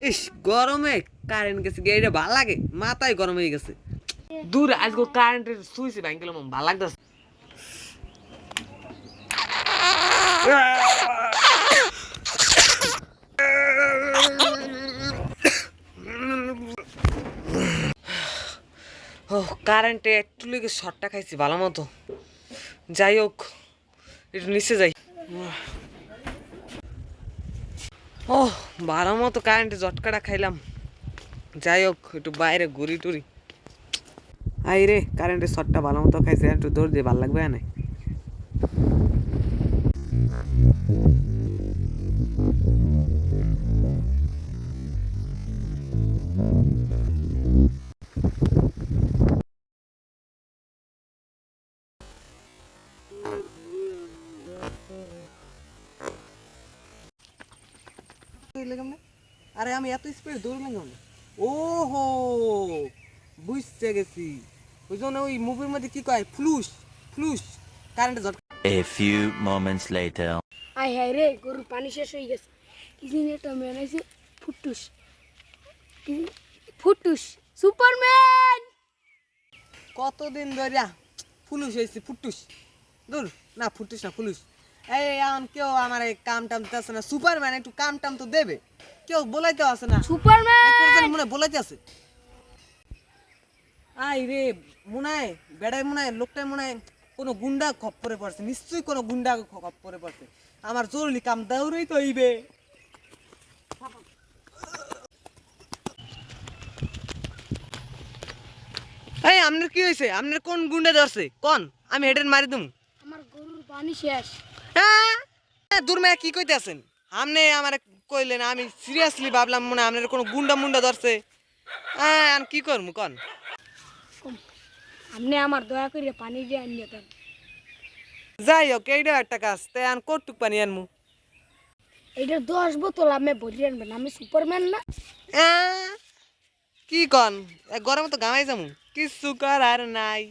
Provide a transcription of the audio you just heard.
ইস গরমে কারেন্ট গেছে এটা ভালো লাগে মাথায় গরম হয়ে গেছে দূর আজকে কারেন্টের সুইচ ভাঙ গেল ভালো লাগতেছে ও কারেন্টে একটু লেগে শর্টটা খাইছি ভালো মতো যাই হোক একটু নিচে যাই ও ভালো মতো কারেন্টে ঝটকাটা খাইলাম যাই হোক একটু বাইরে ঘুরি টুরি আই রে কারেন্টের শর্টটা ভালো মতো খাইছে একটু দৌড় দিয়ে ভালো লাগবে না আরে আমি এত স্পিড দৌড়লাম কেমন ওহো বুঝতে গেছি ওই জন্য ওই মুভির মধ্যে কি কয় ফ্লুস ফ্লুস কারেন্টে ঝটকা A few moments later. আয় হায় রে গরুর পানি শেষ হয়ে গেছে কি জানি একটা ম্যান আছে ফুটুস ফুটুস সুপারম্যান কতদিন ধরিয়া ফুলুস হয়েছে ফুটুস দূর না ফুটুস না ফুলুস এই এখন কেউ আমার এই কাম টাম দিতেছে না সুপারম্যান একটু কাম টাম তো দেবে কেউ বলাইতে আছে না সুপারম্যান মনে হয় বলাইতে আছে আই রে মনে হয় বেড়ায় মনে হয় লোকটাই মনে হয় কোনো গুন্ডা খপ্পরে পড়ছে নিশ্চয়ই কোনো গুন্ডা খপ্পরে পড়ছে আমার জরুরি কাম দৌড়েই তো হইবে এই আপনার কি হয়েছে আপনার কোন গুন্ডা ধরছে কোন আমি হেডের মারি দুম আমার গরুর পানি শেষ হ্যাঁ দূর মেয়ে কি কইতে আছেন আপনি আমার কইলেন আমি সিরিয়াসলি ভাবলাম মনে আপনার কোনো গুন্ডা মুন্ডা ধরছে হ্যাঁ আমি কি করবো কোন আপনি আমার দয়া করে পানি দিয়ে আনিয়ে দেন যাই হোক এইটা একটা কাজ তাই আন কটুক পানি আনমু এটা 10 বোতল আমি ভরিয়ে আনবেন আমি সুপারম্যান না কি কন গরমে তো গামাই যামু কিছু করার নাই